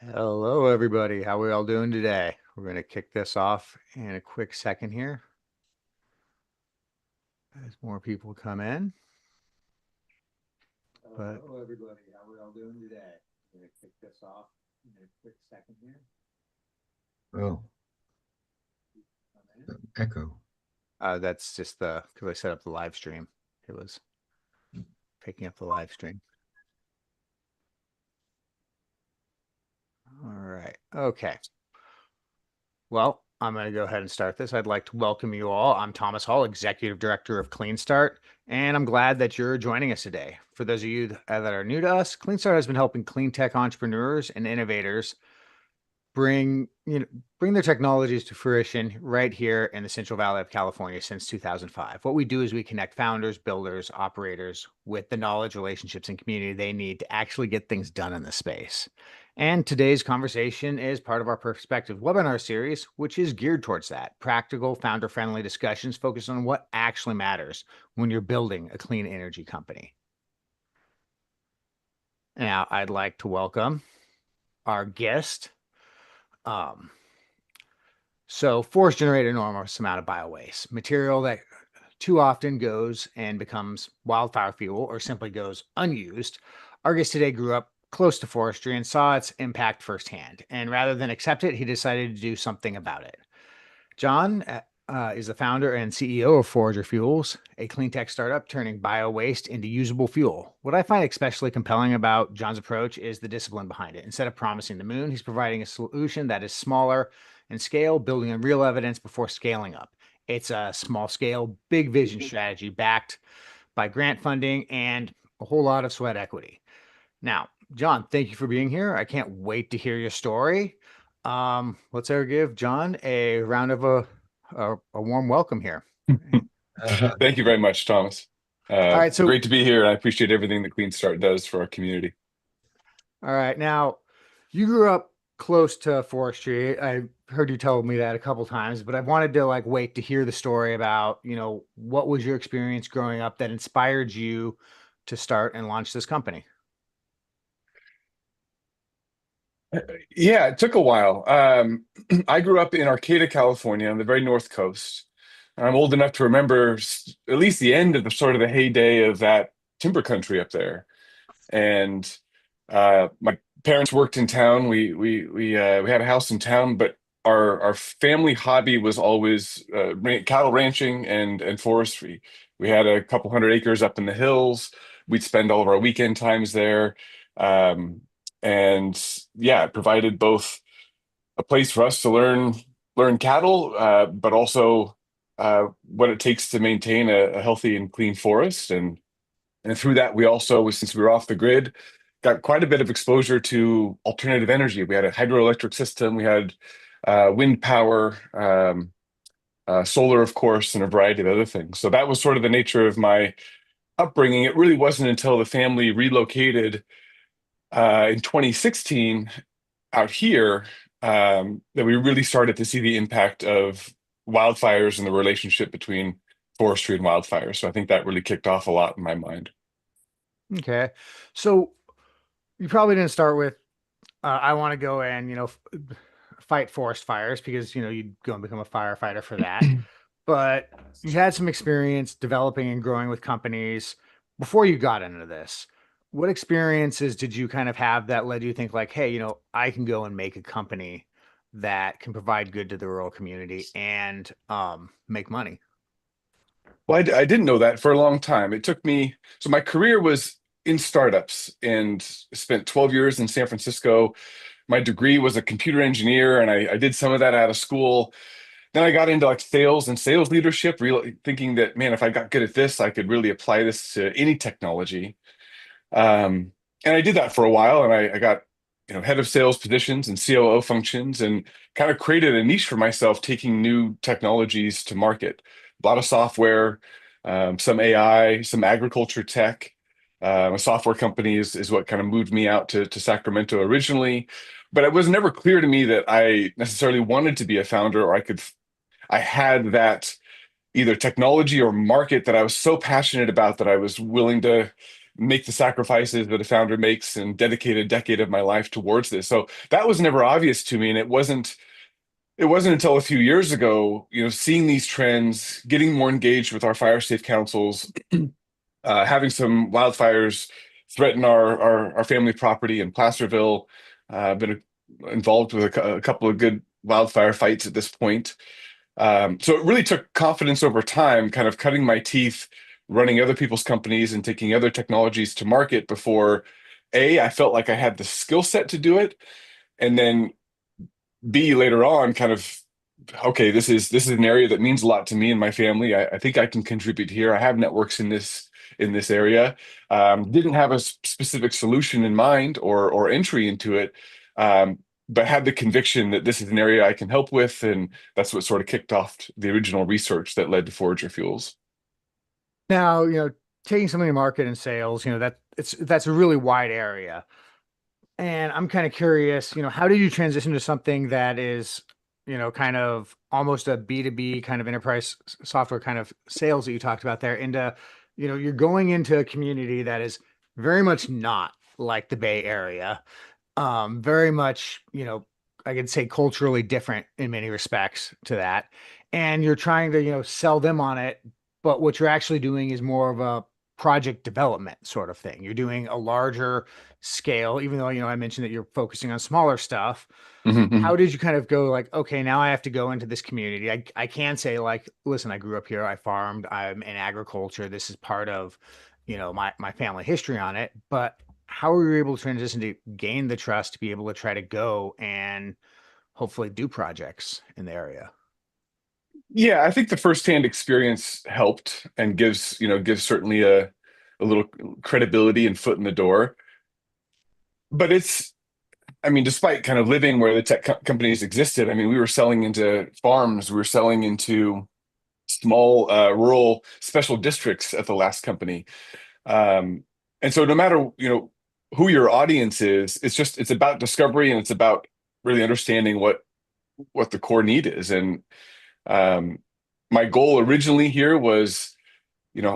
Hello, everybody. How are we all doing today? We're going to kick this off in a quick second here as more people come in. But hello, everybody. How are we all doing today? We're going to kick this off in a quick second here. Oh, echo. That's just because I set up the live stream. It was picking up the live stream. All right. Okay. Well, I'm going to go ahead and start this. I'd like to welcome you all. I'm Thomas Hall, Executive Director of Clean Start, and I'm glad that you're joining us today. For those of you that are new to us, Clean Start has been helping clean tech entrepreneurs and innovators bring their technologies to fruition right here in the Central Valley of California since 2005. What we do is we connect founders, builders, operators with the knowledge, relationships, and community they need to actually get things done in the space. And today's conversation is part of our Perspective webinar series, which is geared towards that. Practical, founder-friendly discussions focused on what actually matters when you're building a clean energy company. Now, I'd like to welcome our guest. So forests generate an enormous amount of biowaste, material that too often goes and becomes wildfire fuel or simply goes unused. Our guest today grew up close to forestry and saw its impact firsthand. And rather than accept it, he decided to do something about it. John is the founder and CEO of Forager Fuels, a clean tech startup turning bio waste into usable fuel. What I find especially compelling about John's approach is the discipline behind it. Instead of promising the moon, he's providing a solution that is smaller in scale, building on real evidence before scaling up. It's a small scale, big vision strategy backed by grant funding and a whole lot of sweat equity. Now, John, thank you for being here. I can't wait to hear your story. Let's ever give John a round of a warm welcome here. Thank you very much, Thomas. All right, so Great to be here, and I appreciate everything that Clean Start does for our community. all right, now you grew up close to forestry. I heard you tell me that a couple times, but I wanted to wait to hear the story about, what was your experience growing up that inspired you to start and launch this company? Yeah, it took a while. I grew up in Arcata, California, on the very north coast. And I'm old enough to remember at least the end of the sort of the heyday of that timber country up there. And my parents worked in town. We had a house in town, but our family hobby was always cattle ranching and forestry. We had a couple hundred acres up in the hills. We'd spend all of our weekend times there. Um, and yeah, it provided both a place for us to learn cattle, but also what it takes to maintain a healthy and clean forest. And through that, we also, since we were off the grid, got quite a bit of exposure to alternative energy. We had a hydroelectric system, we had wind power, solar, of course, and a variety of other things. So that was sort of the nature of my upbringing. It really wasn't until the family relocated in 2016 out here that we really started to see the impact of wildfires and the relationship between forestry and wildfires. So I think that really kicked off a lot in my mind. Okay. So you probably didn't start with, I want to go and, fight forest fires because, you'd go and become a firefighter for that. But you had some experience developing and growing with companies before you got into this. What experiences did you kind of have that led you to think like, hey, I can go and make a company that can provide good to the rural community and make money? Well, I didn't know that for a long time. It took me, so my career was in startups and spent 12 years in San Francisco. My degree was a computer engineer, and I did some of that out of school. Then I got into like sales and sales leadership, really thinking that, man, if I got good at this, I could really apply this to any technology. And I did that for a while, and I got, head of sales positions and COO functions, and kind of created a niche for myself, taking new technologies to market. A lot of software, some AI, some agriculture tech. A software company is what kind of moved me out to Sacramento originally, but it was never clear to me that I necessarily wanted to be a founder, or I had that either technology or market that I was so passionate about that I was willing to make the sacrifices that a founder makes and dedicate a decade of my life towards this. So that was never obvious to me, and it wasn't until a few years ago, seeing these trends, getting more engaged with our fire safe councils, having some wildfires threaten our family property in Placerville. Been involved with a couple of good wildfire fights at this point. So it really took confidence over time, kind of cutting my teeth, running other people's companies and taking other technologies to market before I felt like I had the skill set to do it, and then B, later on, kind of, okay, this is an area that means a lot to me and my family. I think I can contribute here. I have networks in this area. Didn't have a specific solution in mind or entry into it, but had the conviction that this is an area I can help with, and that's what sort of kicked off the original research that led to Forager Fuels. Now, taking something to market and sales, that's a really wide area. And I'm kind of curious, how did you transition to something that is, kind of almost a B2B kind of enterprise software kind of sales that you talked about there into, you're going into a community that is very much not like the Bay Area. Very much, I could say culturally different in many respects to that. And you're trying to, sell them on it, but what you're actually doing is more of a project development sort of thing. You're doing a larger scale, even though, I mentioned that you're focusing on smaller stuff. Mhm. How did you kind of go like, okay, now I have to go into this community? I can say like, listen, I grew up here, I farmed, I'm in agriculture. This is part of, my family history on it. But how were you able to transition to gain the trust to be able to try to go and hopefully do projects in the area? Yeah, I think the firsthand experience helped and gives certainly a little credibility and foot in the door. But I mean, despite kind of living where the tech companies existed, I mean, we were selling into farms, we were selling into small rural special districts at the last company. Um, and so no matter, who your audience is, it's about discovery, and it's about really understanding what the core need is. And um, my goal originally here was,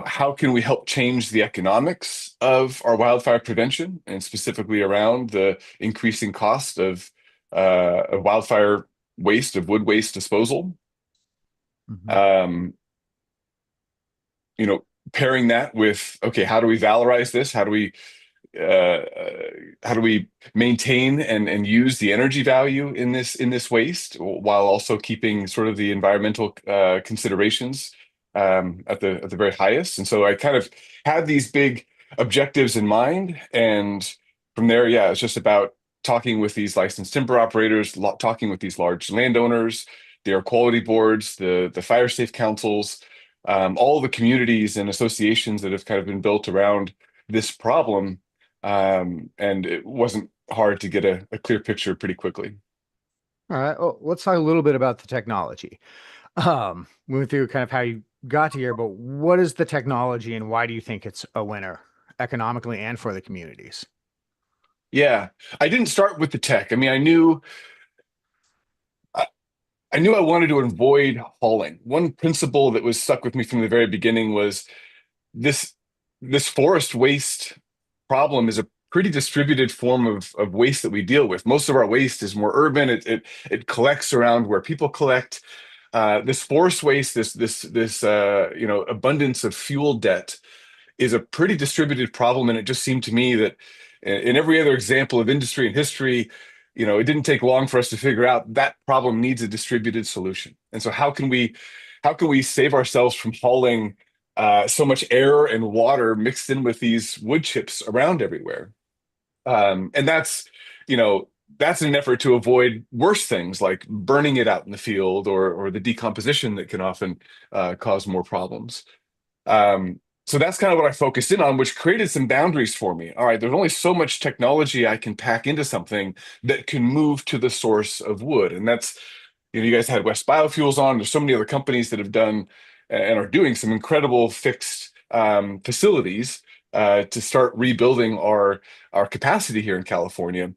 how can we help change the economics of our wildfire prevention, and specifically around the increasing cost of wildfire waste, of wood waste disposal. Mhm. Um, Pairing that with, okay, how do we valorize this? How do we maintain and use the energy value in this waste, while also keeping sort of the environmental considerations at the very highest? And so I kind of had these big objectives in mind, and from there, yeah, it's just about talking with these licensed timber operators, talking with these large landowners, the air quality boards, the fire safe councils, all the communities and associations that have kind of been built around this problem. And it wasn't hard to get a clear picture pretty quickly. All right. Well, let's talk a little bit about the technology. We went through kind of how you got to here, but what is the technology and why do you think it's a winner economically and for the communities? Yeah, I didn't start with the tech. I mean, I, I knew I wanted to avoid hauling. One principle that was stuck with me from the very beginning was this this forest waste problem is a pretty distributed form of waste that we deal with. Most of our waste is more urban. It collects around where people collect. This forest waste, this abundance of fuel debt is a pretty distributed problem, and it just seemed to me that in every other example of industry and history, it didn't take long for us to figure out that problem needs a distributed solution. And so how can we save ourselves from hauling so much air and water mixed in with these wood chips around everywhere? And you know, that's an effort to avoid worse things like burning it out in the field, or the decomposition that can often cause more problems. So that's kind of what I focused in on, which created some boundaries for me. All right, there's only so much technology I can pack into something that can move to the source of wood. And that's, you guys had West Biofuels on. There's so many other companies that have done and are doing some incredible fixed facilities to start rebuilding our capacity here in California.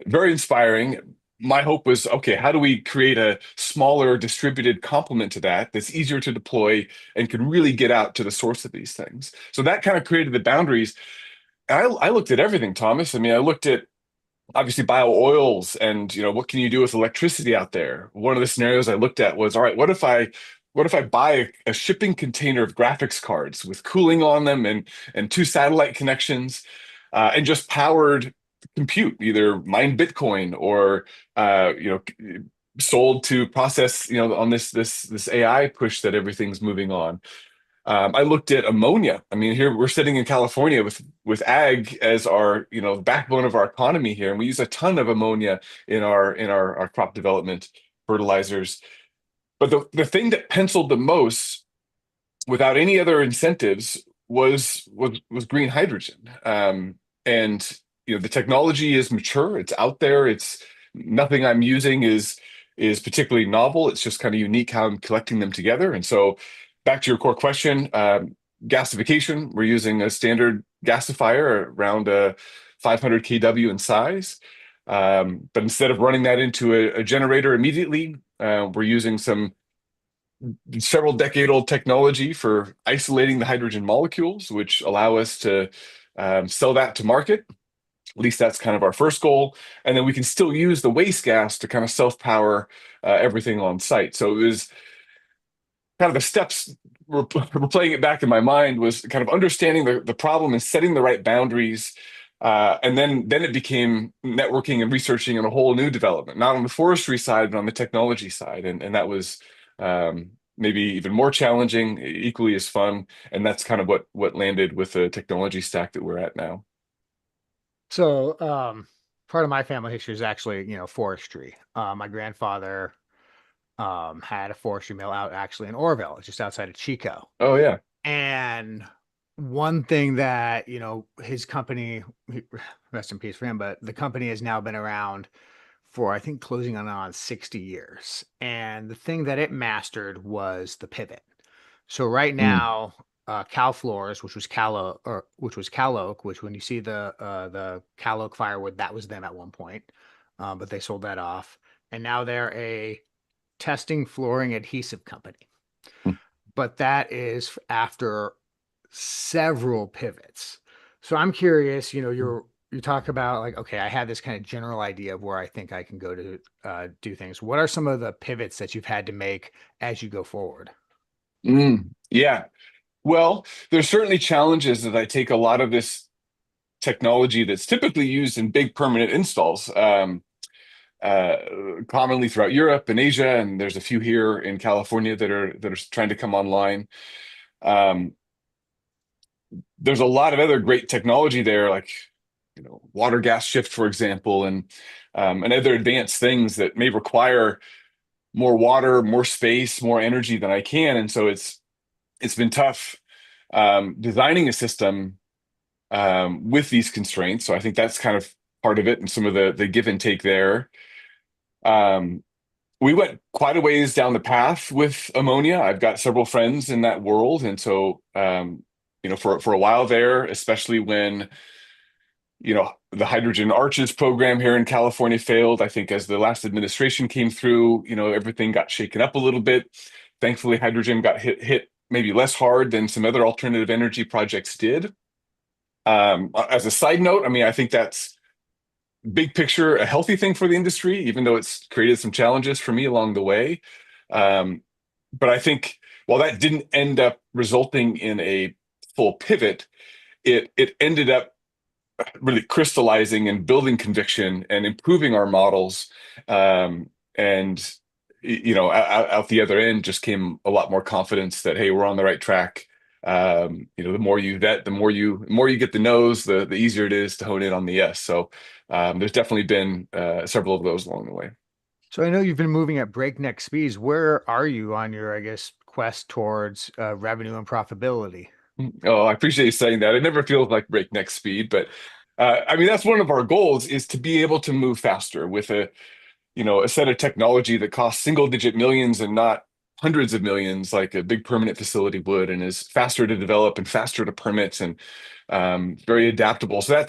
Very inspiring. My hope was, okay, how do we create a smaller distributed complement to that that's easier to deploy and can really get out to the source of these things? So that kind of created the boundaries. I looked at everything, Thomas. I mean, I looked at obviously bio oils and what can you do with electricity out there. One of the scenarios I looked at was, all right, what if I buy a shipping container of graphics cards with cooling on them and two satellite connections, and just powered compute, either mine Bitcoin or sold to process on this AI push that everything's moving on. I looked at ammonia. I mean, here we're sitting in California with ag as our backbone of our economy here, and we use a ton of ammonia in our crop development fertilizers. But the thing that penciled the most, without any other incentives, was green hydrogen. And the technology is mature. It's out there. It's nothing I'm using is particularly novel. It's just kind of unique how I'm collecting them together. And so, back to your core question, gasification. We're using a standard gasifier around 500 kW in size. But instead of running that into a generator immediately, we're using some several decade old technology for isolating the hydrogen molecules, which allow us to sell that to market. At least that's kind of our first goal. And then we can still use the waste gas to kind of self-power everything on site. So it was kind of the steps replaying it back in my mind was kind of understanding the problem and setting the right boundaries. And then it became networking and researching in a whole new development, not on the forestry side, but on the technology side. And that was maybe even more challenging, equally as fun. And that's kind of what landed with the technology stack that we're at now. So, part of my family history is actually, forestry. My grandfather had a forestry mill out actually in Orville, just outside of Chico. Oh yeah. And one thing that, his company, rest in peace for him, but the company has now been around for, I think, closing on 60 years. And the thing that it mastered was the pivot. So right Mm, now, Cal Floors, which was Cal Oak, which when you see the Cal Oak firewood, that was them at one point, but they sold that off, and now they're a testing flooring adhesive company. mm, But that is after several pivots. So I'm curious, you talk about like, okay, I had this kind of general idea of where I think I can go to do things. What are some of the pivots that you've had to make as you go forward? yeah. Well, there's certainly challenges that I take a lot of this technology that's typically used in big permanent installs, uh, commonly throughout Europe and Asia, and there's a few here in California that are trying to come online. Um, there's a lot of other great technology there, like water gas shift, for example, and other advanced things that may require more water, more space, more energy than I can, and so it's been tough designing a system with these constraints. So I think that's kind of part of it, and some of the give and take there. Um, we went quite a ways down the path with ammonia. I've got several friends in that world, and so for a while there, especially when the hydrogen arches program here in California failed. I think as the last administration came through, everything got shaken up a little bit. Thankfully, hydrogen got hit maybe less hard than some other alternative energy projects did. As a side note, I mean, I think that's big picture a healthy thing for the industry, even though it's created some challenges for me along the way. Um, but I think while that didn't end up resulting in a full pivot, it ended up really crystallizing and building conviction and improving our models. And out the other end just came a lot more confidence that, hey, we're on the right track. The more you vet, the more you get the no's, the easier it is to hone in on the yes. So there's definitely been several of those along the way. So I know you've been moving at breakneck speeds. Where are you on your, I guess, quest towards revenue and profitability? Oh, I appreciate you saying that. It never feels like breakneck speed, but I mean that's one of our goals is to be able to move faster with a set of technology that costs single digit millions and not hundreds of millions like a big permanent facility would, and is faster to develop and faster to permit and very adaptable. So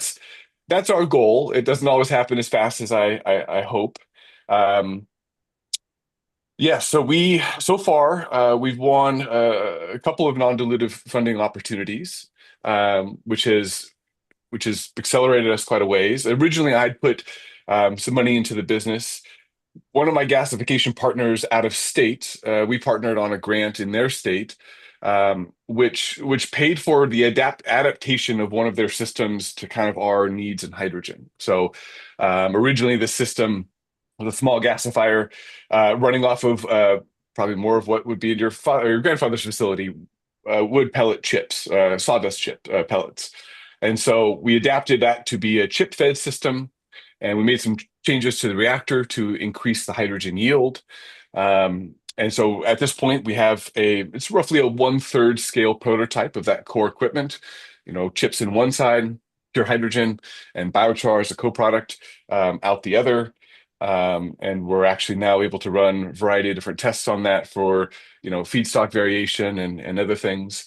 that's our goal. It doesn't always happen as fast as I hope. Um, yeah, so far we've won a couple of non-dilutive funding opportunities, which which has accelerated us quite a ways. Originally, I'd put some money into the business. One of my gasification partners out of state, we partnered on a grant in their state, which paid for the adaptation of one of their systems to kind of our needs in hydrogen. So originally, the system was a small gasifier running off of probably more of what would be in your your grandfather's facility, wood pellet chips, sawdust chip pellets. And so we adapted that to be a chip fed system, and we made some changes to the reactor to increase the hydrogen yield. And so at this point, we have it's roughly a 1/3 scale prototype of that core equipment, chips in one side, pure hydrogen, and biochar as a co-product out the other. And we're actually now able to run a variety of different tests on that for, feedstock variation and other things.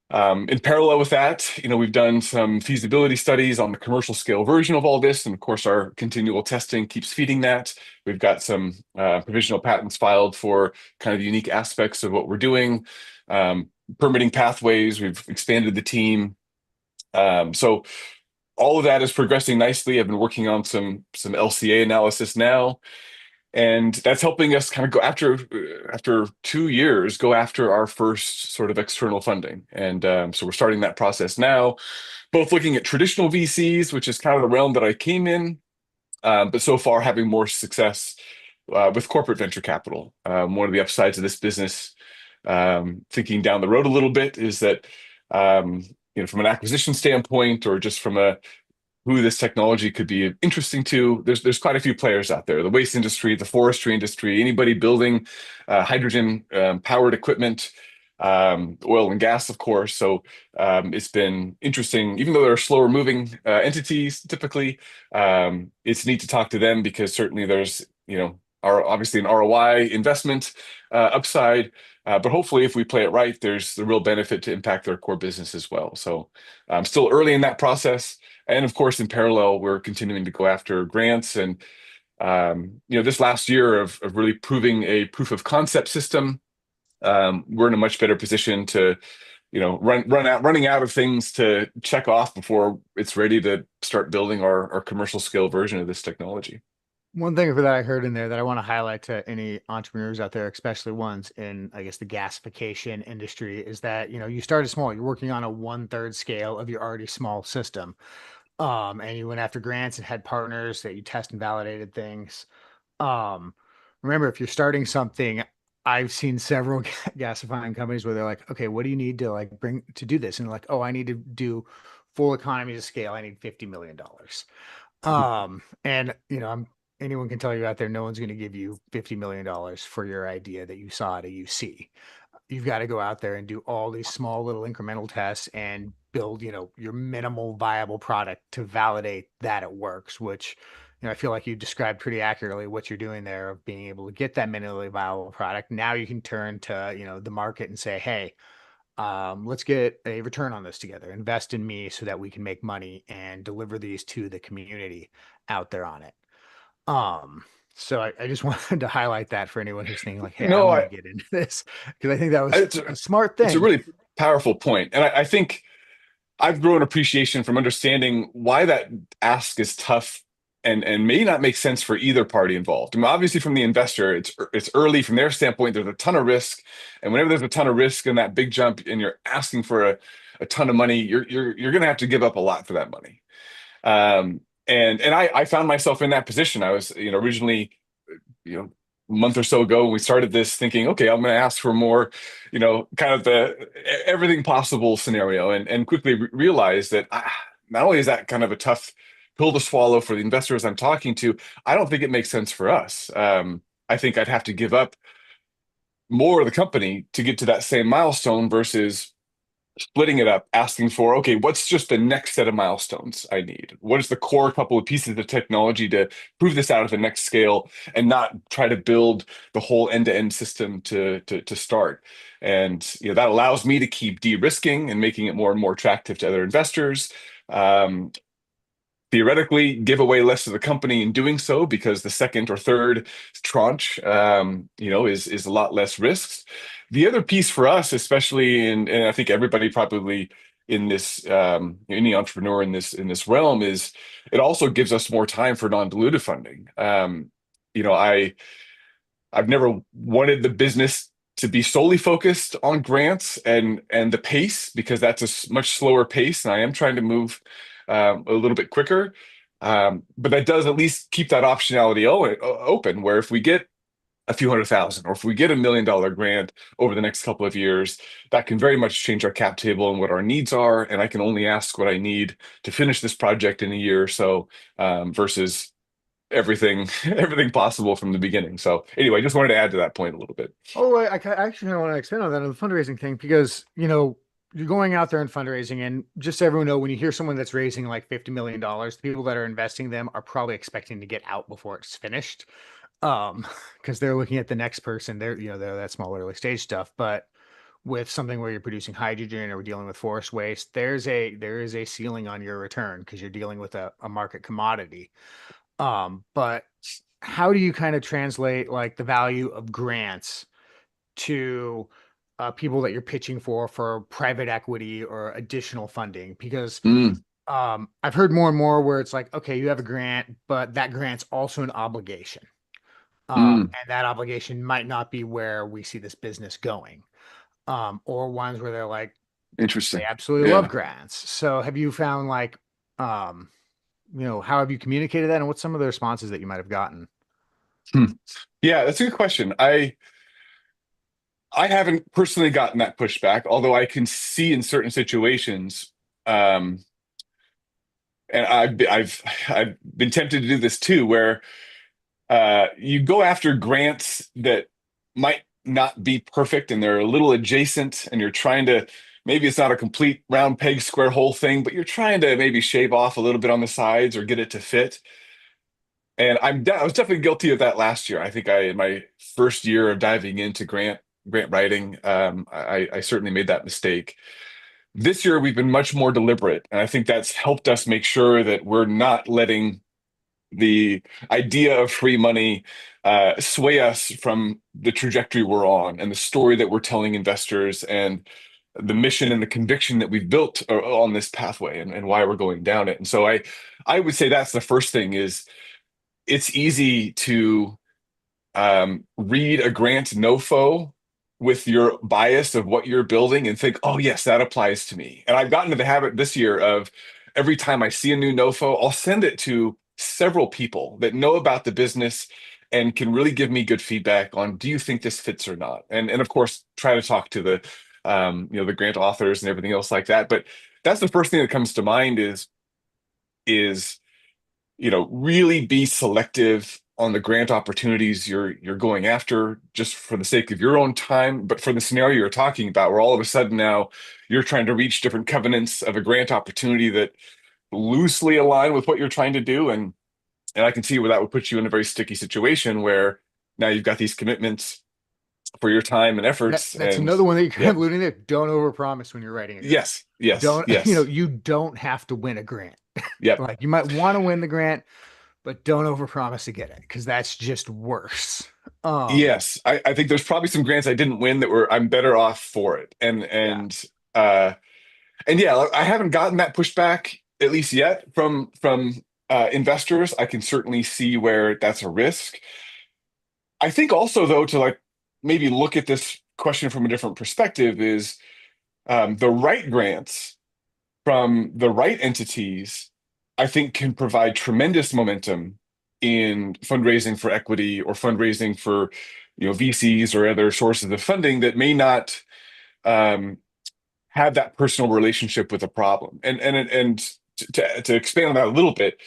In parallel with that, we've done some feasibility studies on the commercial scale version of all this. And of course, our continual testing keeps feeding that. We've got some provisional patents filed for kind of unique aspects of what we're doing. Permitting pathways, we've expanded the team. So all of that is progressing nicely. I've been working on some LCA analysis now. And that's helping us kind of go after 2 years, go after our first sort of external funding. And so we're starting that process now, both looking at traditional VCs, which is kind of the realm that I came in, but so far having more success with corporate venture capital. One of the upsides of this business, thinking down the road a little bit, is that from an acquisition standpoint, or just from who this technology could be interesting to, there's quite a few players out there: the waste industry, the forestry industry, anybody building hydrogen powered equipment, oil and gas, of course. So it's been interesting, even though they're slower moving entities typically. It's neat to talk to them because certainly there's obviously an ROI investment upside, but hopefully if we play it right, there's the real benefit to impact their core business as well. So I'm still early in that process. And of course, in parallel, we're continuing to go after grants. And this last year of really proving a proof of concept system, we're in a much better position to, running out of things to check off before it's ready to start building our commercial scale version of this technology. One thing for that I heard in there that I want to highlight to any entrepreneurs out there, especially ones in, I guess, the gasification industry, is that, you started small. You're working on a 1/3 scale of your already small system. And you went after grants and had partners that you test and validated things. Um, Remember, if you're starting something, I've seen several gasifying companies where they're like, okay, what do you need to bring to do this? And like, oh, I need to do full economies of scale. I need $50 million. And anyone can tell you out there, no one's going to give you $50 million for your idea that you saw at a UC. You've got to go out there and do all these small little incremental tests and build, your minimal viable product to validate that it works, which, I feel like you described pretty accurately what you're doing there of being able to get that minimally viable product. Now you can turn to, the market and say, hey, let's get a return on this together, invest in me so that we can make money and deliver these to the community out there on it. So I just wanted to highlight that for anyone who's thinking like, hey, I No, want to get into this, because I think that was it's a smart it's a thing. really powerful point, and I think I've grown appreciation from understanding why that ask is tough and may not make sense for either party involved. I mean, obviously from the investor, it's early from their standpoint. There's a ton of risk, and whenever there's a ton of risk in that big jump, and you're asking for a ton of money, you're going to have to give up a lot for that money. And I found myself in that position. I was originally a month or so ago when we started this, thinking, okay, I'm going to ask for more, kind of the everything possible scenario, and quickly realized that not only is that kind of a tough pill to swallow for the investors I'm talking to, I don't think it makes sense for us. I think I'd have to give up more of the company to get to that same milestone versus splitting it up, asking for, okay, what's just the next set of milestones I need? What is the core couple of pieces of technology to prove this out at the next scale, and not try to build the whole end-to-end system to start? And that allows me to keep de-risking and making it more and more attractive to other investors. Theoretically, give away less of the company in doing so, because the second or third tranche, is a lot less risks. The other piece for us, especially, and I think everybody probably in this any entrepreneur in this realm is it also gives us more time for non-dilutive funding. You know, I've never wanted the business to be solely focused on grants and the pace, because that's a much slower pace, and I am trying to move a little bit quicker. But that does at least keep that optionality open, where if we get a few hundred thousand, or if we get $1 million grant over the next couple of years, that can very much change our cap table and what our needs are. And I can only ask what I need to finish this project in a year or so, versus everything everything possible from the beginning. So anyway, I just wanted to add to that point a little bit. Oh, actually want to expand on that on the fundraising thing because, you're going out there and fundraising, and just so everyone know, when you hear someone that's raising like $50 million, the people that are investing them are probably expecting to get out before it's finished. Because they're looking at the next person. They're that small early stage stuff. But with something where you're producing hydrogen or we're dealing with forest waste, there is a ceiling on your return because you're dealing with a market commodity. But how do you kind of translate like the value of grants to people that you're pitching for private equity or additional funding? Because Mm, I've heard more and more where it's like, okay, you have a grant, but that grant's also an obligation. mm, And that obligation might not be where we see this business going. Or ones where they're like, they interesting. absolutely love Yeah. grants. So have you found like, how have you communicated that, and what's some of the responses that you might have gotten? Hmm. Yeah, that's a good question. I haven't personally gotten that pushback, although I can see in certain situations, um, and I've been tempted to do this too, where you go after grants that might not be perfect and they're a little adjacent, and you're trying to, maybe it's not a complete round peg square hole thing, but you're trying to maybe shave off a little bit on the sides or get it to fit. And I was definitely guilty of that last year. I think in my first year of diving into grant writing, I certainly made that mistake. This year we've been much more deliberate, and I think that's helped us make sure that we're not letting the idea of free money sway us from the trajectory we're on and the story that we're telling investors, and the mission and the conviction that we've built on this pathway, and why we're going down it. And so I would say that's the first thing. Is it's easy to read a grant nofo with your bias of what you're building and think, oh, yes, that applies to me. And I've gotten to the habit this year of, every time I see a new nofo, I'll send it to several people that know about the business and can really give me good feedback on, do you think this fits or not? And of course, try to talk to the the grant authors and everything else like that. But that's the first thing that comes to mind is really be selective on the grant opportunities you're going after, just for the sake of your own time. But for the scenario you're talking about, where all of a sudden now you're trying to reach different covenants of a grant opportunity that loosely align with what you're trying to do, and I can see where that would put you in a very sticky situation, where now you've got these commitments for your time and efforts. That's And another one that you're kind yeah, of alluding to. Don't overpromise when you're writing a grant. yes, yes, Don't, yes, you don't have to win a grant. yep. Like you might want to win the grant, but don't overpromise to get it because that's just worse. Um, Yes, I think there's probably some grants I didn't win that were I'm better off for it. yeah. Uh and yeah, I haven't gotten that pushback, at least yet, from investors. I can certainly see where that's a risk. I think also, though, to like maybe look at this question from a different perspective is, the right grants from the right entities, I think, can provide tremendous momentum in fundraising for equity, or fundraising for VCs or other sources of funding that may not um, have that personal relationship with a problem. And to expand on that a little bit,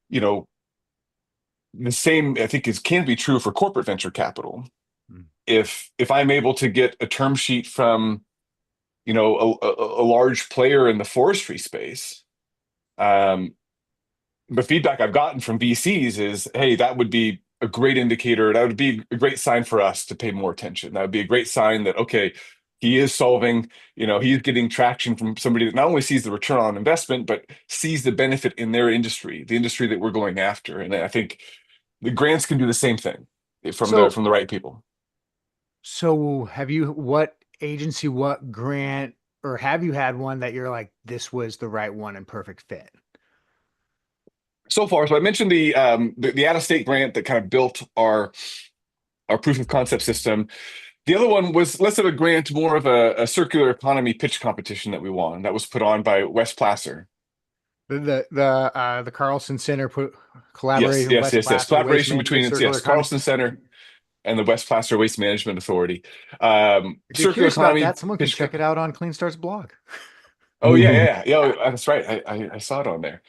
you know, the same I think is can be true for corporate venture capital. Mm. If I'm able to get a term sheet from a large player in the forestry space, um, the feedback I've gotten from VCs is, hey, that would be a great indicator. That would be a great sign for us to pay more attention. That would be a great sign that, okay, he is solving, he's getting traction from somebody that not only sees the return on investment, but sees the benefit in their industry, the industry that we're going after. And I think the grants can do the same thing from the So, from the right people. so have you, what agency, what grant? or have you had one that you're like, this was the right one and perfect fit? So far, so I mentioned the out-of-state grant that kind of built our proof of concept system. The other one was less of a grant, more of a circular economy pitch competition that we won. That was put on by Wes Placer. The Carlson Center put Yes, collaborating with yes, West yes, yes. Placer Waste Collaboration Management between it's Circular yes, Economy. Carlson Center and the West Placer Waste Management Authority. If you're Circular curious about economy that, someone can pitch. check it out on Clean Start's blog. Oh yeah, yeah, yeah. Oh, that's right. I saw it on there.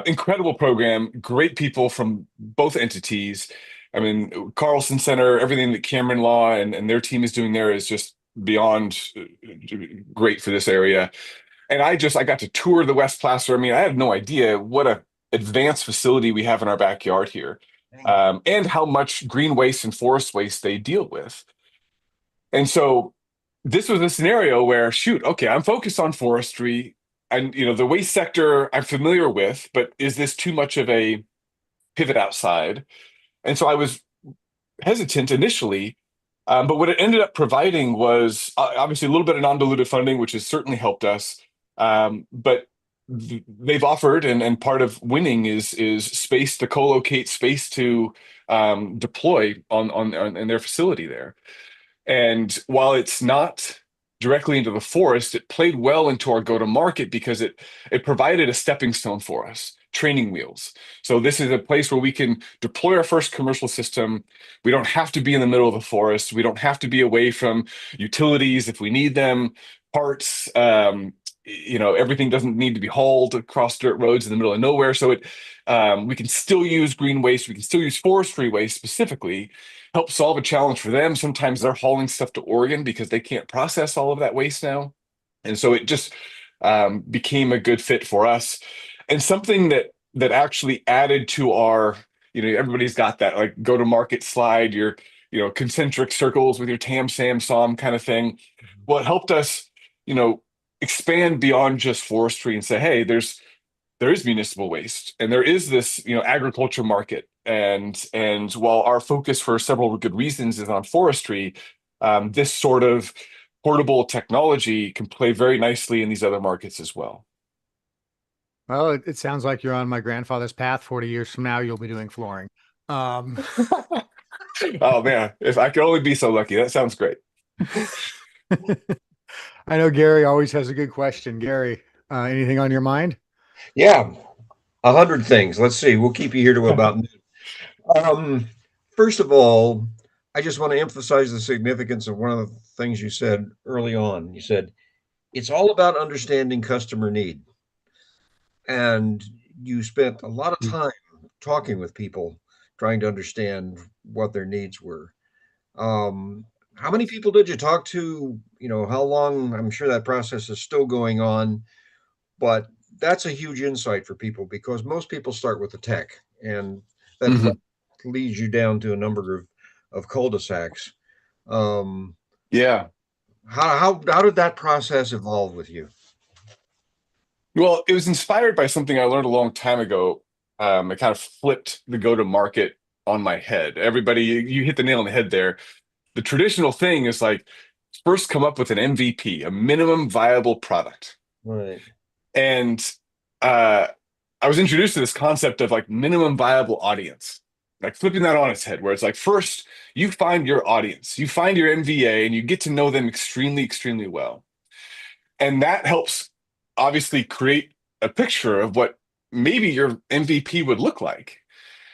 Incredible program. Great people from both entities. I mean, Carlson Center, everything that Cameron Law and their team is doing there is just beyond great for this area. And I got to tour the West Placer. I mean, I had no idea what a advanced facility we have in our backyard here, and how much green waste and forest waste they deal with. And so this was a scenario where, shoot, okay, I'm focused on forestry, and the waste sector I'm familiar with, but is this too much of a pivot outside? And so I was hesitant initially, but what it ended up providing was obviously a little bit of non-dilutive funding, which has certainly helped us. But they've offered, and part of winning is space to co-locate, space to deploy on in their facility there. And while it's not directly into the forest, it played well into our go-to-market because it provided a stepping stone for us, training wheels. So this is a place where we can deploy our first commercial system. We don't have to be in the middle of the forest. We don't have to be away from utilities if we need them, parts. Everything doesn't need to be hauled across dirt roads in the middle of nowhere. So we can still use green waste. We can still use forestry waste specifically, help solve a challenge for them. Sometimes they're hauling stuff to Oregon because they can't process all of that waste now. And so it just became a good fit for us, and something that actually added to our, everybody's got that like go to market slide, your, concentric circles with your TAM, SAM, SOM kind of thing. Well, it helped us, you know, expand beyond just forestry and say, hey, there is municipal waste and there is this agriculture market, and while our focus for several good reasons is on forestry, this sort of portable technology can play very nicely in these other markets as well. Well, it sounds like you're on my grandfather's path. 40 years from now, you'll be doing flooring. Um, Oh man, if I could only be so lucky. That sounds great. I know Gary always has a good question. Gary, anything on your mind? Yeah, 100 things. Let's see. We'll keep you here to about noon. Um, First of all, I just want to emphasize the significance of one of the things you said early on. You said it's all about understanding customer need, and you spent a lot of time talking with people trying to understand what their needs were. How many people did you talk to? How long? I'm sure that process is still going on, but that's a huge insight for people because most people start with the tech, and that Mhm. leads you down to a number of cul-de-sacs. Um, Yeah. how did that process evolve with you? Well, it was inspired by something I learned a long time ago. It kind of flipped the go-to-market on my head. Everybody, you hit the nail on the head there. The traditional thing is like first come up with an MVP, a minimum viable product. Right. And uh, I was introduced to this concept of like minimum viable audience, like flipping that on its head, where it's like first you find your audience, you find your MVA, and you get to know them extremely, extremely well. And that helps obviously create a picture of what maybe your MVP would look like.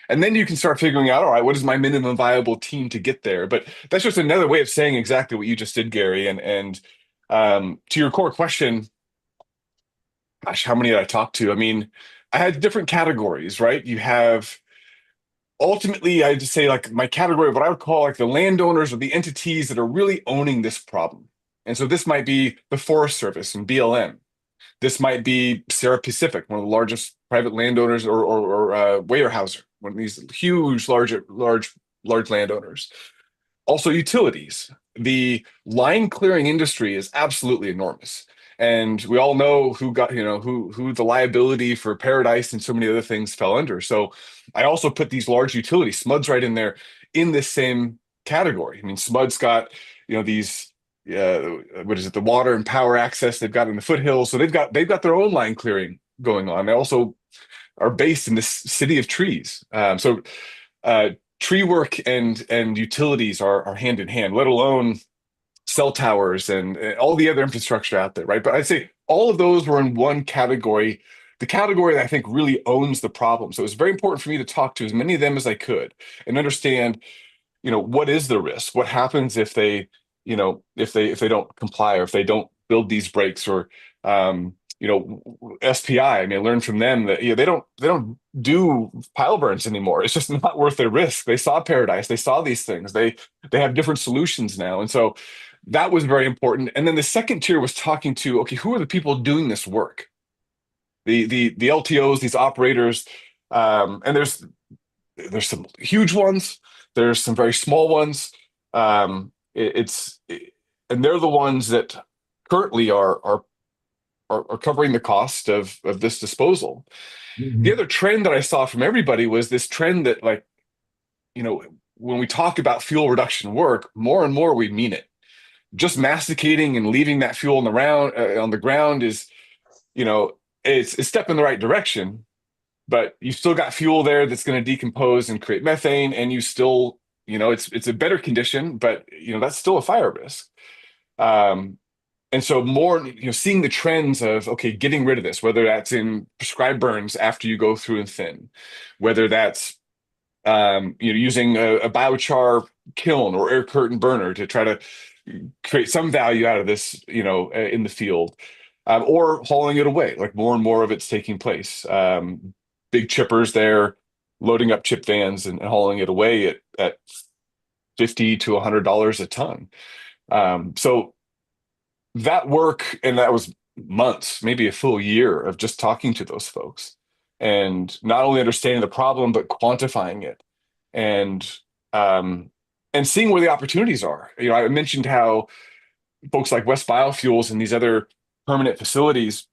And then you can start figuring out, all right, what is my minimum viable team to get there? But that's just another way of saying exactly what you just did, Gary. And to your core question, gosh, how many did I talk to? I mean, I had different categories, right? You have ultimately, I just say like my category of what I would call like the landowners or the entities that are really owning this problem. And so this might be the Forest Service and BLM. This might be Sierra Pacific, one of the largest private landowners, or Weyerhaeuser, one of these huge, large landowners. Also, utilities. The line clearing industry is absolutely enormous. And we all know who got, who the liability for Paradise and so many other things fell under. So I also put these large utilities, SMUD's right in there in this same category. I mean, SMUD's got, these what is it, the water and power access they've got in the foothills. So they've got their own line clearing going on. They also are based in this city of trees. Uh, Tree work and utilities are hand in hand, let alone cell towers and all the other infrastructure out there, right? But I'd say all of those were in one category, the category that I think really owns the problem. So it was very important for me to talk to as many of them as I could and understand, what is the risk? What happens if they, if they don't comply, or if they don't build these breaks, or SPI. I mean, I learned from them that they don't do pile burns anymore. It's just not worth their risk. They saw paradise. They saw these things. They have different solutions now, and so that was very important. And then the second tier was talking to, okay, who are the people doing this work? The LTOs, these operators, and there's some huge ones. There's some very small ones. And they're the ones that currently are covering the cost of this disposal. The other trend that I saw from everybody was this trend that, like, when we talk about fuel reduction work, more and more we mean it. Just masticating and leaving that fuel on the ground is, it's a step in the right direction, but you still got fuel there that's going to decompose and create methane, and you still, it's a better condition, but that's still a fire risk. And so more, seeing the trends of, okay, getting rid of this, whether that's in prescribed burns after you go through and thin, whether that's using a biochar kiln or air curtain burner to try to create some value out of this, in the field, or hauling it away. Like, more and more of it's taking place. Big chippers there, loading up chip vans and hauling it away at $50 to $100 a ton. So that work, and that was months, maybe a full year of just talking to those folks, and not only understanding the problem, but quantifying it, and seeing where the opportunities are. I mentioned how folks like West Biofuels and these other permanent facilities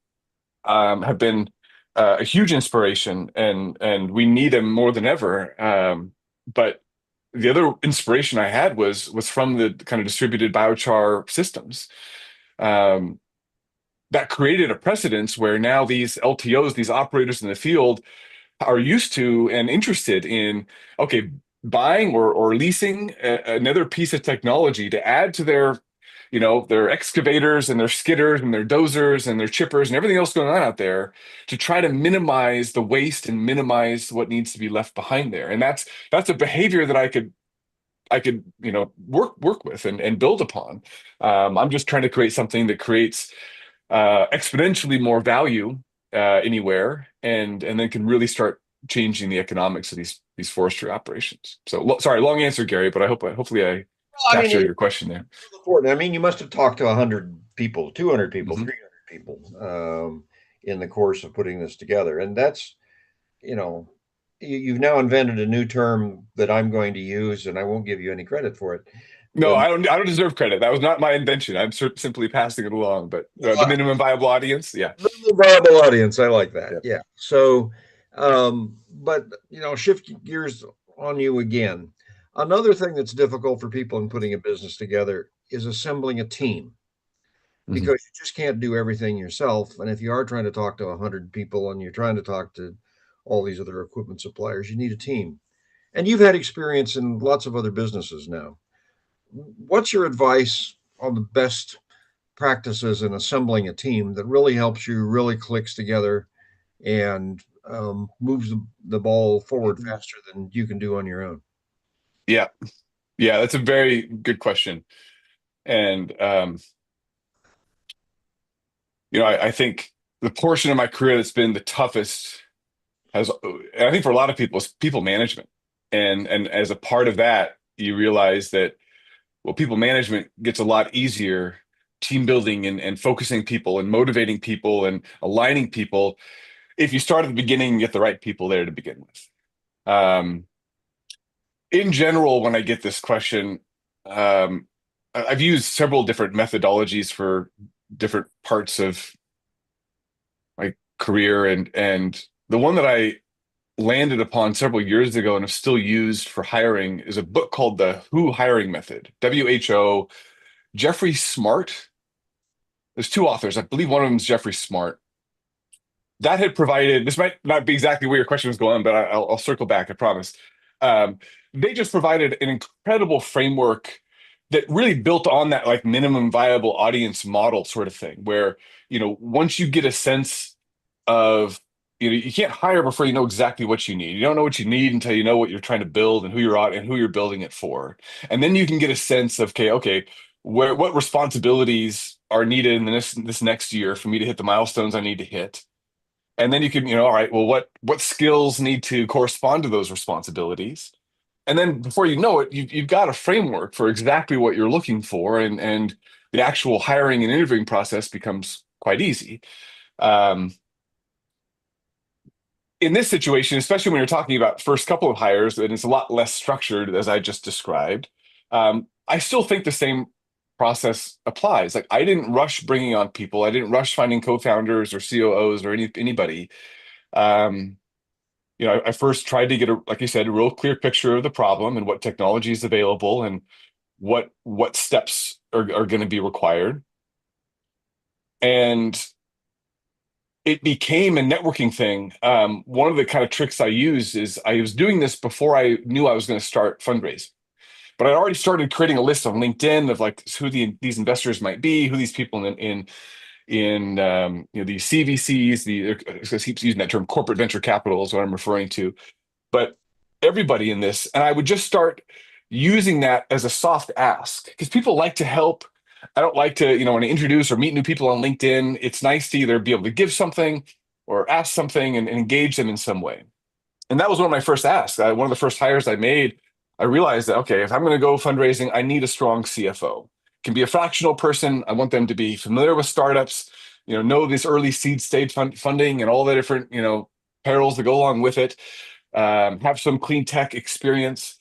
have been a huge inspiration, and we need them more than ever. But the other inspiration I had was from the kind of distributed biochar systems. That created a precedence where now these LTOs, these operators in the field, are used to and interested in, okay, buying or leasing another piece of technology to add to their excavators and their skidders and their dozers and their chippers and everything else going on out there, to try to minimize the waste and minimize what needs to be left behind there. And that's a behavior that I could work with and build upon. I'm just trying to create something that creates exponentially more value anywhere, and then can really start changing the economics of these forestry operations. So sorry, long answer, Gary, but hopefully I captured your question there. Important. I mean, you must have talked to 100 people, 200 people, Mhm. 300 people in the course of putting this together, and that's, you've now invented a new term that I'm going to use, and I won't give you any credit for it. No, The I don't deserve credit. That was not my invention. I'm simply passing it along. But the minimum viable audience, yeah. minimum viable audience, I like that. Yeah. Yeah. So, but shift gears on you again. Another thing that's difficult for people in putting a business together is assembling a team, Mhm. because you just can't do everything yourself. And if you are trying to talk to 100 people and you're trying to talk to all these other equipment suppliers, you need a team. And you've had experience in lots of other businesses now. What's your advice on the best practices in assembling a team that really helps you, really clicks together, and moves the ball forward faster than you can do on your own? Yeah. Yeah, that's a very good question. And I think the portion of my career that's been the toughest has, and I think for a lot of people, is people management. And as a part of that, you realize that, well, people management gets a lot easier, team building and focusing people and motivating people and aligning people, if you start at the beginning and get the right people there to begin with. In general, when I get this question, I've used several different methodologies for different parts of my career, and the one that I landed upon several years ago and have still used for hiring is a book called The Who Hiring Method, WHO. Jeffrey Smart. There's two authors. I believe one of them is Jeffrey Smart. That had provided, this might not be exactly where your question was going, but I'll circle back, I promise. Um, they just provided an incredible framework that really built on that like minimum viable audience model sort of thing, where, once you get a sense of, you can't hire before you know exactly what you need. You don't know what you need until you know what you're trying to build and who you're on and who you're building it for. And then you can get a sense of, okay, what responsibilities are needed in this next year for me to hit the milestones I need to hit. And then you can, all right, well, what skills need to correspond to those responsibilities? And then before you know it, you've got a framework for exactly what you're looking for, and the actual hiring and interviewing process becomes quite easy. In this situation, especially when you're talking about first couple of hires, and it's a lot less structured, as I just described, I still think the same process applies. Like, I didn't rush bringing on people. I didn't rush finding co-founders or COOs or anybody. I first tried to get like you said, a real clear picture of the problem and what technology is available and what steps are going to be required. And it became a networking thing. One of the kind of tricks I used is I was doing this before I knew I was going to start fundraising. But I already started creating a list on LinkedIn of like who these investors might be, who these people in these CVCs, I keep using that term, corporate venture capital is what I'm referring to. But everybody in this, and I would just start using that as a soft ask because people like to help. I don't like to, when I introduce or meet new people on LinkedIn, it's nice to either be able to give something or ask something and engage them in some way. And that was one of my first asks. One of the first hires I made, I realized that, okay, if I'm going to go fundraising, I need a strong CFO. It can be a fractional person. I want them to be familiar with startups, know this early seed stage funding and all the different, perils that go along with it, have some clean tech experience.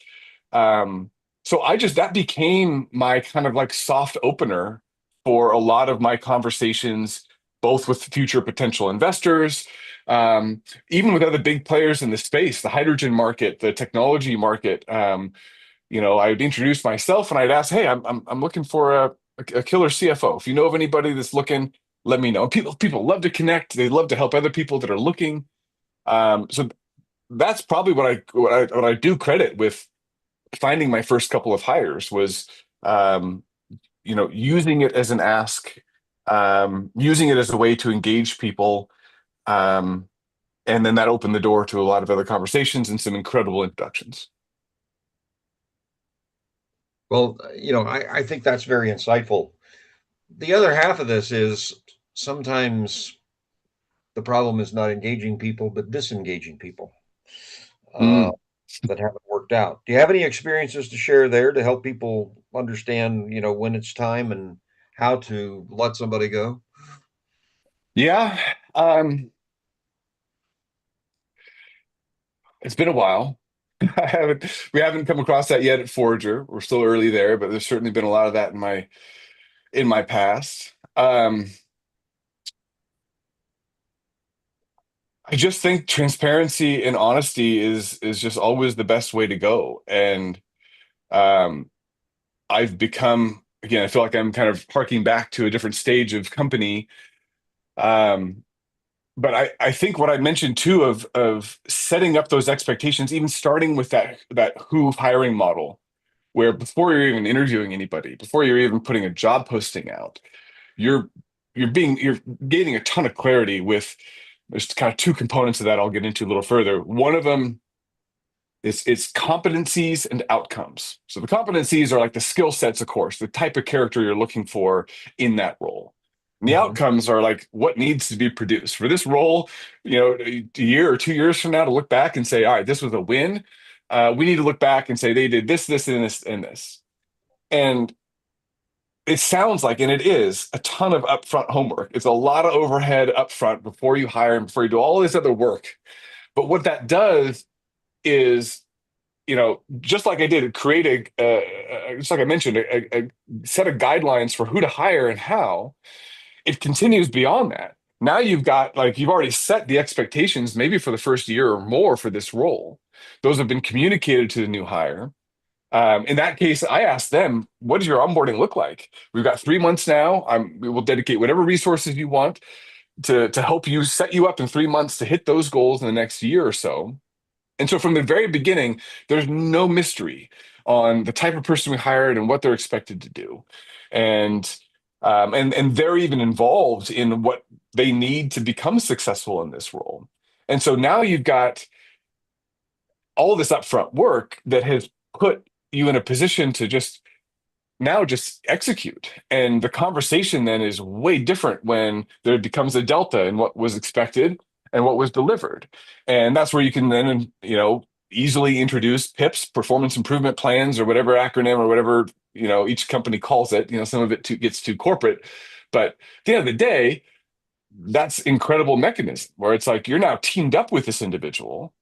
So that became my kind of like soft opener for a lot of my conversations, both with future potential investors, even with other big players in the space, the hydrogen market, the technology market. I would introduce myself and I'd ask, "Hey, I'm looking for a killer CFO. If you know of anybody that's looking, let me know." People love to connect. They love to help other people that are looking. So that's probably what I do credit with finding my first couple of hires was, using it as an ask, using it as a way to engage people. And then that opened the door to a lot of other conversations and some incredible introductions. Well, I think that's very insightful. The other half of this is sometimes the problem is not engaging people, but disengaging people Mm. that haven't worked out. Do you have any experiences to share there to help people understand, when it's time and how to let somebody go? Yeah. It's been a while. We haven't come across that yet at Forager. We're still early there, but there's certainly been a lot of that in my past. I just think transparency and honesty is just always the best way to go. And um, I've become, again, I feel like I'm kind of harking back to a different stage of company. Um, but I think what I mentioned too of setting up those expectations, even starting with that who hiring model, where before you're even interviewing anybody, before you're even putting a job posting out, you're you're gaining a ton of clarity with. There's kind of two components of that I'll get into a little further. One of them is it's competencies and outcomes. So the competencies are like the skill sets, of course, the type of character you're looking for in that role. And the Mhm. outcomes are like what needs to be produced for this role, a year or 2 years from now to look back and say, all right, this was a win. We need to look back and say they did this, this, and this, and this. And it sounds like, and it is, a ton of upfront homework. It's a lot of overhead upfront before you hire and before you do all this other work. But what that does is, just like I did, create just like I mentioned, a set of guidelines for who to hire and how. It continues beyond that. Now you've already set the expectations, maybe for the first year or more for this role. Those have been communicated to the new hire. In that case, I asked them, what does your onboarding look like? We've got 3 months now. We will dedicate whatever resources you want to help you set you up in 3 months to hit those goals in the next year or so. And so from the very beginning, there's no mystery on the type of person we hired and what they're expected to do. And and they're even involved in what they need to become successful in this role. And so now you've got all this upfront work that has put you in a position to just execute. And the conversation then is way different when there becomes a delta in what was expected and what was delivered. And that's where you can then, easily introduce PIPs, performance improvement plans, or whatever acronym or whatever, each company calls it. Some of it gets too corporate. But at the end of the day, that's incredible mechanism where it's like you're now teamed up with this individual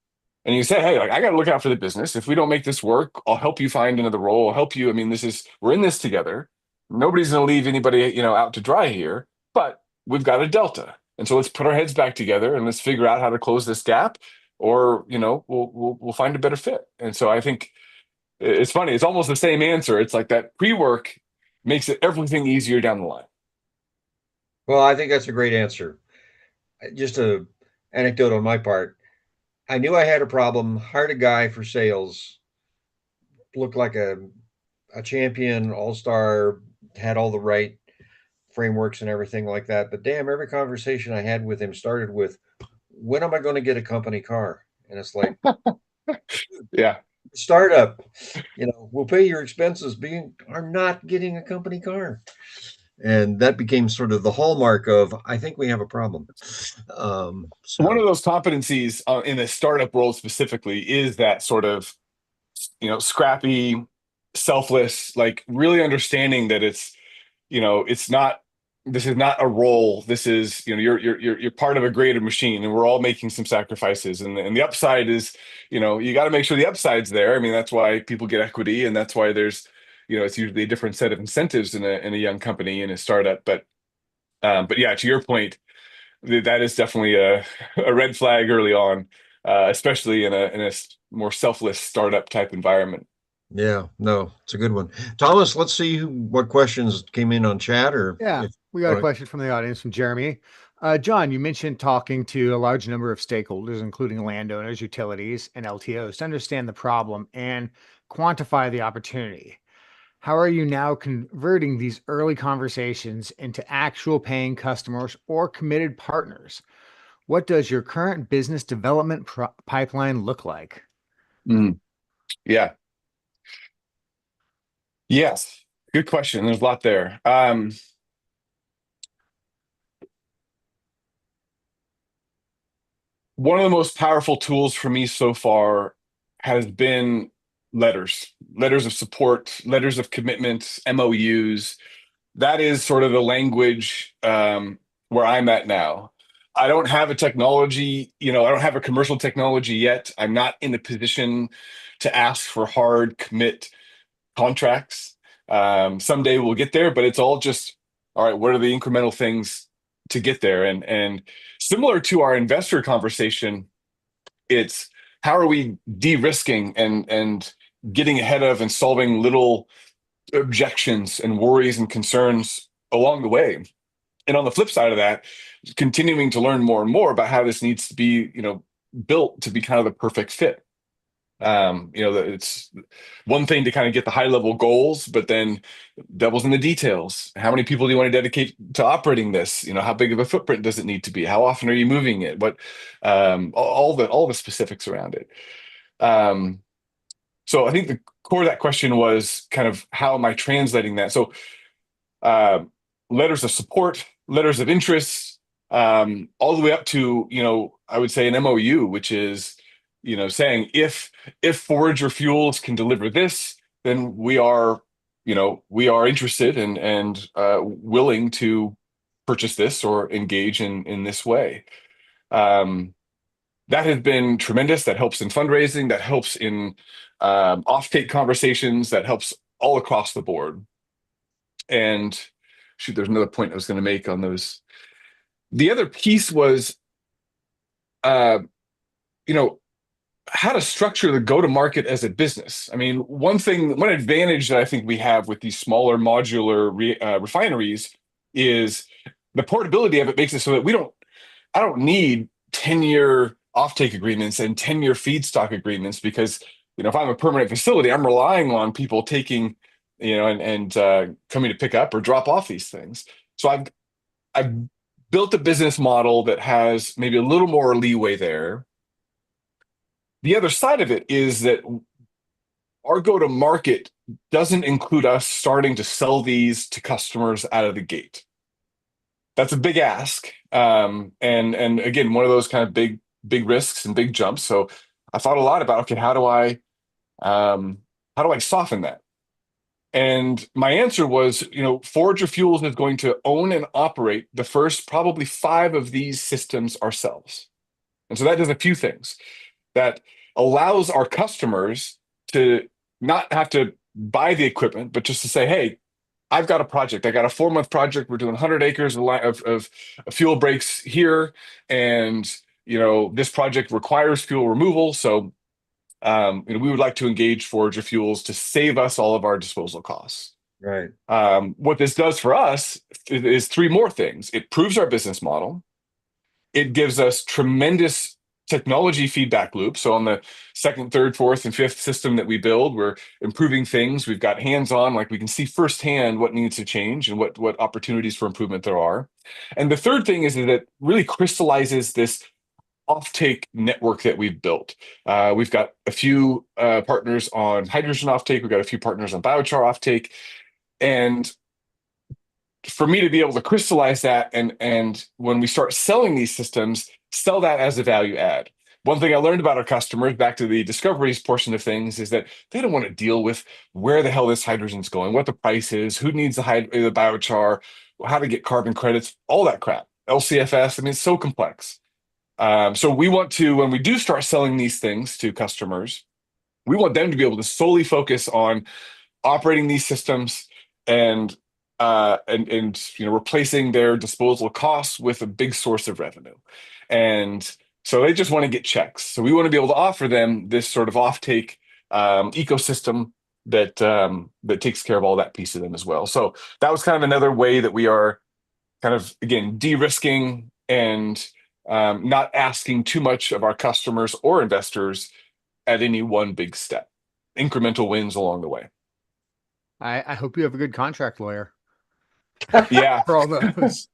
and you say, hey, like, I got to look out for the business. If we don't make this work, I'll help you find another role. I'll help you. I mean, we're in this together. Nobody's going to leave anybody, out to dry here, but we've got a delta. And so let's put our heads back together and let's figure out how to close this gap, or, we'll find a better fit. And so I think it's funny. It's almost the same answer. It's like that pre-work makes it everything easier down the line. Well, I think that's a great answer. Just a anecdote on my part. I knew I had a problem, hired a guy for sales, looked like a champion, all-star, had all the right frameworks and everything like that. But damn, every conversation I had with him started with, when am I going to get a company car? And it's like, Yeah. startup, we'll pay your expenses, being are not getting a company car. And that became sort of the hallmark of, I think we have a problem. One So of those competencies in the startup world specifically is that sort of, scrappy, selfless, like really understanding that it's not, this is not a role. This is, you're part of a greater machine, and we're all making some sacrifices. And the upside is, you got to make sure the upside's there. I mean, that's why people get equity, and that's why there's, it's usually a different set of incentives in a young company, in a startup. But yeah, to your point, that is definitely a red flag early on, especially in a more selfless startup type environment. yeah, no, it's a good one. Thomas, let's see what questions came in on chat, or Yeah, if we you got a want to. question from the audience from Jeremy. John, you mentioned talking to a large number of stakeholders, including landowners, utilities, and LTOs, to understand the problem and quantify the opportunity. How are you now converting these early conversations into actual paying customers or committed partners? What does your current business development pipeline look like? Mm, yeah. Yes. Good question. There's a lot there. One of the most powerful tools for me so far has been letters of support, letters of commitment, MOUs. That is sort of the language where I'm at now. I don't have a technology, I don't have a commercial technology yet. I'm not in a position to ask for hard commit contracts. Someday we'll get there, but it's all just, all right, what are the incremental things to get there? And similar to our investor conversation, it's how are we de-risking and getting ahead of and solving little objections and worries and concerns along the way. And on the flip side of that, continuing to learn more and more about how this needs to be, built to be kind of the perfect fit. It's one thing to kind of get the high level goals, but then devil's in the details. How many people do you want to dedicate to operating this? How big of a footprint does it need to be? How often are you moving it? What, all the specifics around it. So I think the core of that question was kind of how am I translating that? So uh, letters of support, letters of interest, all the way up to, I would say an MOU, which is, saying if Forager Fuels can deliver this, then we are interested and willing to purchase this or engage in this way. Um, that has been tremendous. That helps in fundraising. That helps in offtake conversations. That helps all across the board. And shoot, there's another point I was going to make on those. The other piece was, uh, you know, how to structure the go-to-market as a business. I mean, one advantage that I think we have with these smaller modular refineries is the portability of it makes it so that I don't need 10-year offtake agreements and 10-year feedstock agreements because, if I'm a permanent facility, I'm relying on people taking, and coming to pick up or drop off these things. So I've built a business model that has maybe a little more leeway there. The other side of it is that our go to market doesn't include us starting to sell these to customers out of the gate. That's a big ask, and again, one of those kind of big risks and big jumps. So I thought a lot about, okay, how do I soften that? And my answer was, Forager Fuels is going to own and operate the first probably 5 of these systems ourselves. And so that does a few things. That allows our customers to not have to buy the equipment, but just to say, hey, I've got a project. I got a 4-month project. We're doing 100 acres of fuel breaks here. And, this project requires fuel removal. So, we would like to engage Forager Fuels to save us all of our disposal costs. Right. What this does for us is 3 more things. It proves our business model. It gives us tremendous technology feedback loop. So on the 2nd, 3rd, 4th, and 5th system that we build, we're improving things. We've got hands-on, like we can see firsthand what needs to change and what opportunities for improvement there are. And the third thing is that it really crystallizes this offtake network that we've built. We've got a few partners on hydrogen offtake. We've got a few partners on biochar offtake. And for me to be able to crystallize that and when we start selling these systems, sell that as a value add. One thing I learned about our customers, back to the discoveries portion of things, is that they don't want to deal with where the hell this hydrogen's going, what the price is, who needs the biochar, how to get carbon credits, all that crap. LCFS, I mean, it's so complex. So we want to, when we do start selling these things to customers, we want them to be able to solely focus on operating these systems and replacing their disposal costs with a big source of revenue. And so they just want to get checks. So we want to be able to offer them this sort of offtake ecosystem that takes care of all that piece of them as well. So that was kind of another way that we are kind of, again, de-risking and not asking too much of our customers or investors at any one big step. Incremental wins along the way. I hope you have a good contract lawyer Yeah, for all those.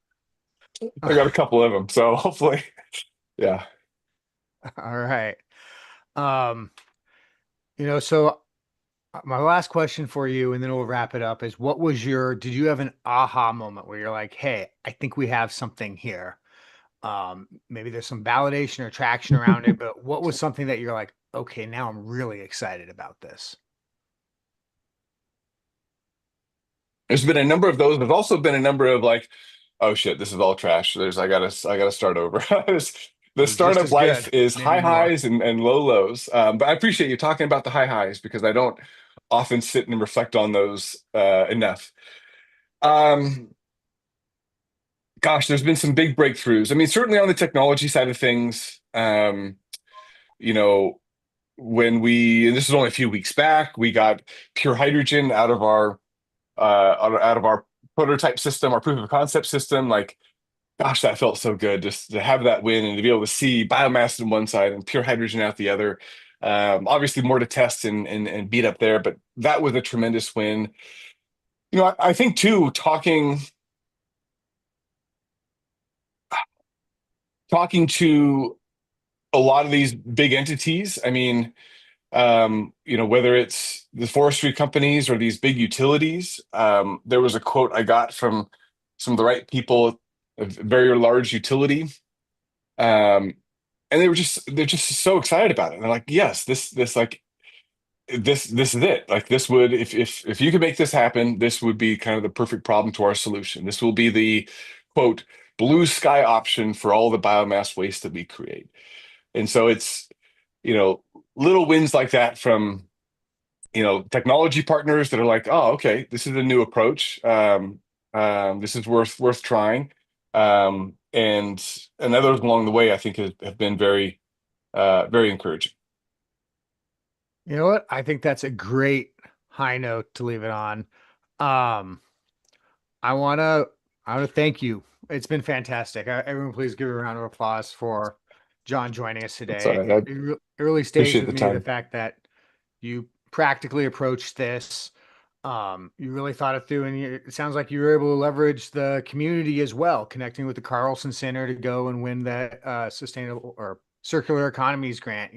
I got a couple of them, so hopefully, yeah. All right. So my last question for you, and then we'll wrap it up, is did you have an aha moment where you're like, hey, I think we have something here? Maybe there's some validation or traction around it, but what was something that you're like, okay, now I'm really excited about this? There's been a number of those. There's also been a number of like, oh shit, this is all trash. I gotta start over. The It was just startup as life good, is high maybe more. highs and low lows. But I appreciate you talking about the high highs because I don't often sit and reflect on those enough. Um, Gosh, there's been some big breakthroughs. I mean, certainly on the technology side of things, you know, and this is only a few weeks back, we got pure hydrogen out of our prototype system, our proof of concept system. Like, gosh, that felt so good just to have that win and to be able to see biomass on one side and pure hydrogen out the other. Obviously, more to test and beat up there, but that was a tremendous win. I think too, talking to a lot of these big entities. I mean, whether it's the forestry companies or these big utilities. There was a quote I got from some of the right people, a very large utility, um, and they're just so excited about it. And they're like, yes, this is it. Like this would, if you could make this happen, this would be kind of the perfect problem to our solution. This will be the quote blue sky option for all the biomass waste that we create. And so it's little wins like that from technology partners that are like, oh, okay, this is a new approach. This is worth trying. And others along the way, I think have been very encouraging. You know what? I think that's a great high note to leave it on. Um, I wanna I wanna thank you. It's been fantastic. Everyone, please give a round of applause for John joining us That's all today. right. I It really stays appreciate with the me the time. fact that you practically approached this. You really thought it through, and it sounds like you were able to leverage the community as well, connecting with the Carlson Center to go and win that sustainable or circular economies grant.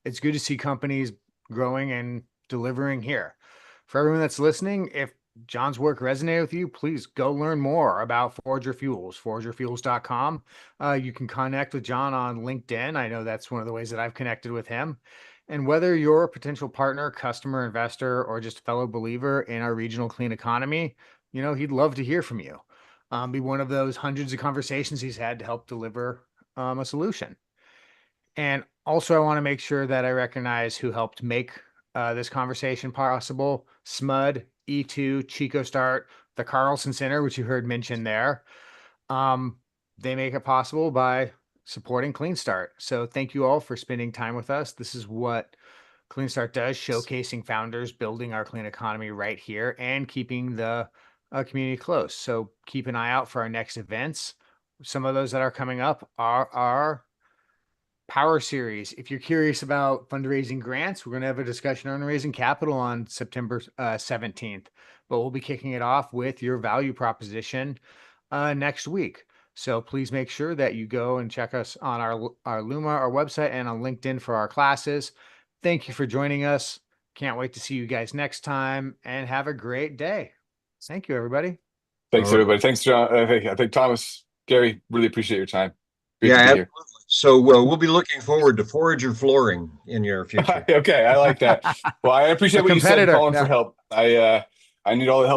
It's good to see companies growing and delivering here. For everyone that's listening, if John's work resonated with you, please go learn more about Forager Fuels, foragerfuels.com. You can connect with John on LinkedIn. I know that's one of the ways that I've connected with him. And whether you're a potential partner, customer, investor, or just a fellow believer in our regional clean economy, he'd love to hear from you. Be one of those hundreds of conversations he's had to help deliver a solution. And also, I want to make sure that I recognize who helped make this conversation possible. SMUD, E2, Chico Start, the Carlson Center, which you heard mentioned there. Um, they make it possible by supporting Clean Start. So thank you all for spending time with us. This is what Clean Start does, showcasing founders building our clean economy right here and keeping the community close. So keep an eye out for our next events. Some of those that are coming up are our Power Series. If you're curious about fundraising grants, we're going to have a discussion on raising capital on September 17th, but we'll be kicking it off with your value proposition next week. So please make sure that you go and check us on our Luma, our website, and on LinkedIn for our classes. Thank you for joining us. Can't wait to see you guys next time, and have a great day. Thank you, everybody. Thanks, All right. everybody. Thanks, John. I think Thomas, Gary, really appreciate your time. Great Yeah, to be here. absolutely. So we'll be looking forward to Forager flooring in your future. Okay, I like that. Well, I appreciate A what you said, competitor. calling for Yeah. help. I need all the help